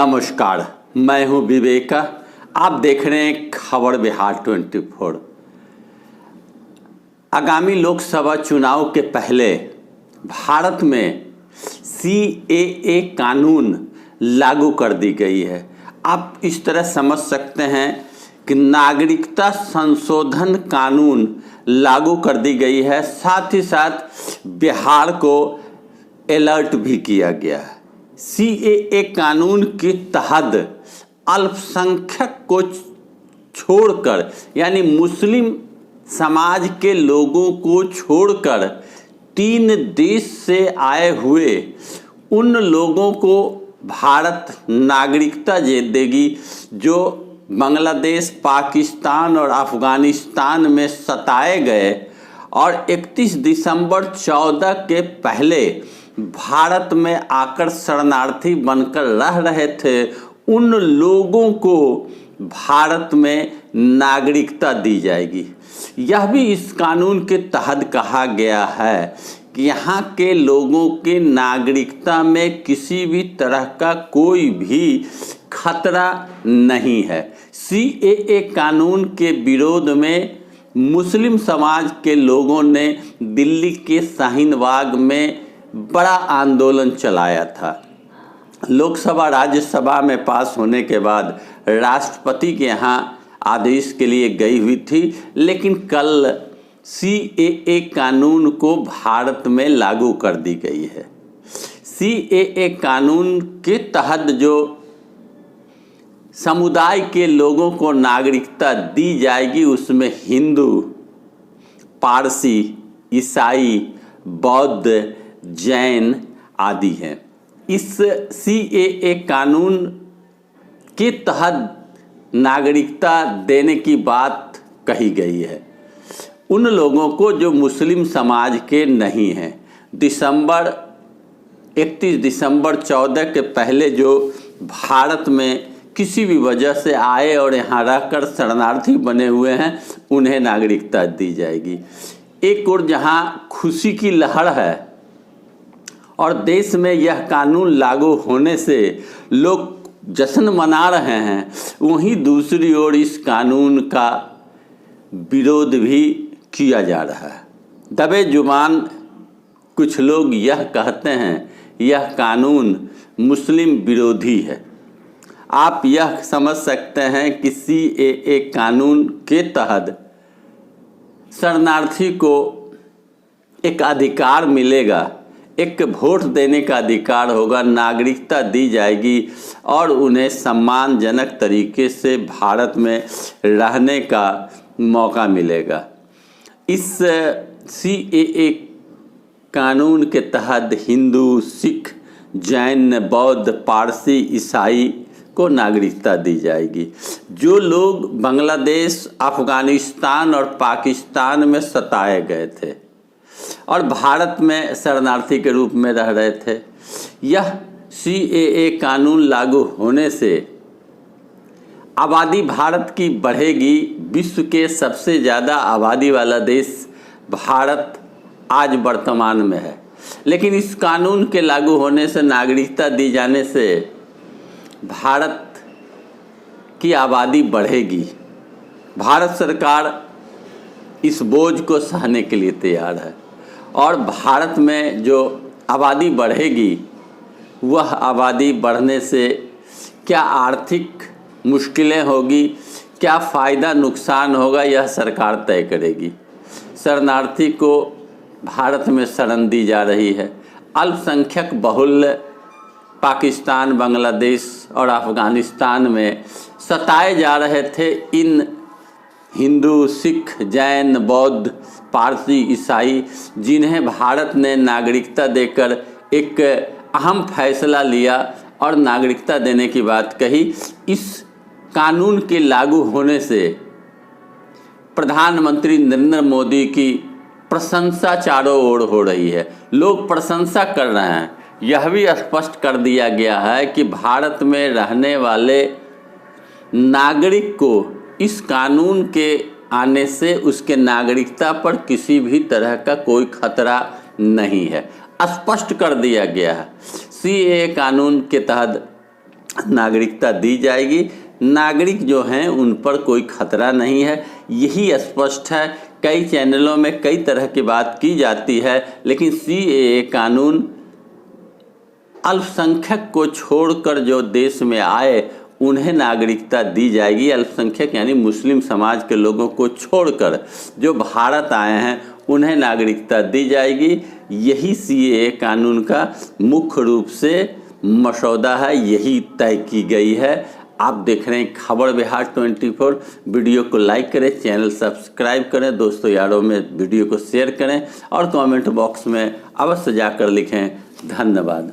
नमस्कार, मैं हूं विवेका। आप देख रहे हैं खबर बिहार 24। आगामी लोकसभा चुनाव के पहले भारत में CAA कानून लागू कर दी गई है। आप इस तरह समझ सकते हैं कि नागरिकता संशोधन कानून लागू कर दी गई है। साथ ही साथ बिहार को अलर्ट भी किया गया है। CAA कानून के तहत अल्पसंख्यक को छोड़कर, यानी मुस्लिम समाज के लोगों को छोड़कर 3 देश से आए हुए उन लोगों को भारत नागरिकता दे देगी जो बांग्लादेश, पाकिस्तान और अफगानिस्तान में सताए गए और 31 दिसंबर 14 के पहले भारत में आकर शरणार्थी बनकर रह रहे थे। उन लोगों को भारत में नागरिकता दी जाएगी। यह भी इस कानून के तहत कहा गया है कि यहाँ के लोगों के नागरिकता में किसी भी तरह का कोई भी खतरा नहीं है। CAA कानून के विरोध में मुस्लिम समाज के लोगों ने दिल्ली के शाहीन बाग में बड़ा आंदोलन चलाया था। लोकसभा राज्यसभा में पास होने के बाद राष्ट्रपति के यहाँ आदेश के लिए गई हुई थी, लेकिन कल CAA कानून को भारत में लागू कर दी गई है। CAA कानून के तहत जो समुदाय के लोगों को नागरिकता दी जाएगी उसमें हिंदू, पारसी, ईसाई, बौद्ध, जैन आदि हैं। इस CAA कानून के तहत नागरिकता देने की बात कही गई है उन लोगों को जो मुस्लिम समाज के नहीं हैं। 31 दिसंबर 14 के पहले जो भारत में किसी भी वजह से आए और यहाँ रहकर शरणार्थी बने हुए हैं उन्हें नागरिकता दी जाएगी। एक और जहाँ खुशी की लहर है और देश में यह कानून लागू होने से लोग जश्न मना रहे हैं, वहीं दूसरी ओर इस कानून का विरोध भी किया जा रहा है। दबे जुबान कुछ लोग यह कहते हैं यह कानून मुस्लिम विरोधी है। आप यह समझ सकते हैं कि CAA कानून के तहत शरणार्थी को एक अधिकार मिलेगा, एक वोट देने का अधिकार होगा, नागरिकता दी जाएगी और उन्हें सम्मानजनक तरीके से भारत में रहने का मौका मिलेगा। इस CAA कानून के तहत हिंदू, सिख, जैन, बौद्ध, पारसी, ईसाई को नागरिकता दी जाएगी। जो लोग बांग्लादेश, अफगानिस्तान और पाकिस्तान में सताए गए थे और भारत में शरणार्थी के रूप में रह रहे थे, यह CAA कानून लागू होने से आबादी भारत की बढ़ेगी। विश्व के सबसे ज़्यादा आबादी वाला देश भारत आज वर्तमान में है, लेकिन इस कानून के लागू होने से, नागरिकता दी जाने से भारत की आबादी बढ़ेगी। भारत सरकार इस बोझ को सहने के लिए तैयार है और भारत में जो आबादी बढ़ेगी वह आबादी बढ़ने से क्या आर्थिक मुश्किलें होगी, क्या फ़ायदा नुकसान होगा, यह सरकार तय करेगी। शरणार्थी को भारत में शरण दी जा रही है। अल्पसंख्यक बहुल पाकिस्तान, बांग्लादेश और अफगानिस्तान में सताए जा रहे थे इन हिंदू, सिख, जैन, बौद्ध, पारसी, ईसाई, जिन्हें भारत ने नागरिकता देकर एक अहम फैसला लिया और नागरिकता देने की बात कही। इस कानून के लागू होने से प्रधानमंत्री नरेंद्र मोदी की प्रशंसा चारों ओर हो रही है। लोग प्रशंसा कर रहे हैं। यह भी स्पष्ट कर दिया गया है कि भारत में रहने वाले नागरिक को इस कानून के आने से उसके नागरिकता पर किसी भी तरह का कोई खतरा नहीं है। स्पष्ट कर दिया गया है। CAA कानून के तहत नागरिकता दी जाएगी। नागरिक जो हैं उन पर कोई खतरा नहीं है, यही स्पष्ट है। कई चैनलों में कई तरह की बात की जाती है, लेकिन CAA कानून अल्पसंख्यक को छोड़कर जो देश में आए उन्हें नागरिकता दी जाएगी। अल्पसंख्यक यानी मुस्लिम समाज के लोगों को छोड़कर जो भारत आए हैं उन्हें नागरिकता दी जाएगी। यही CAA कानून का मुख्य रूप से मसौदा है, यही तय की गई है। आप देख रहे हैं खबर बिहार 24। वीडियो को लाइक करें, चैनल सब्सक्राइब करें, दोस्तों यारों में वीडियो को शेयर करें और कमेंट बॉक्स में अवश्य जाकर लिखें। धन्यवाद।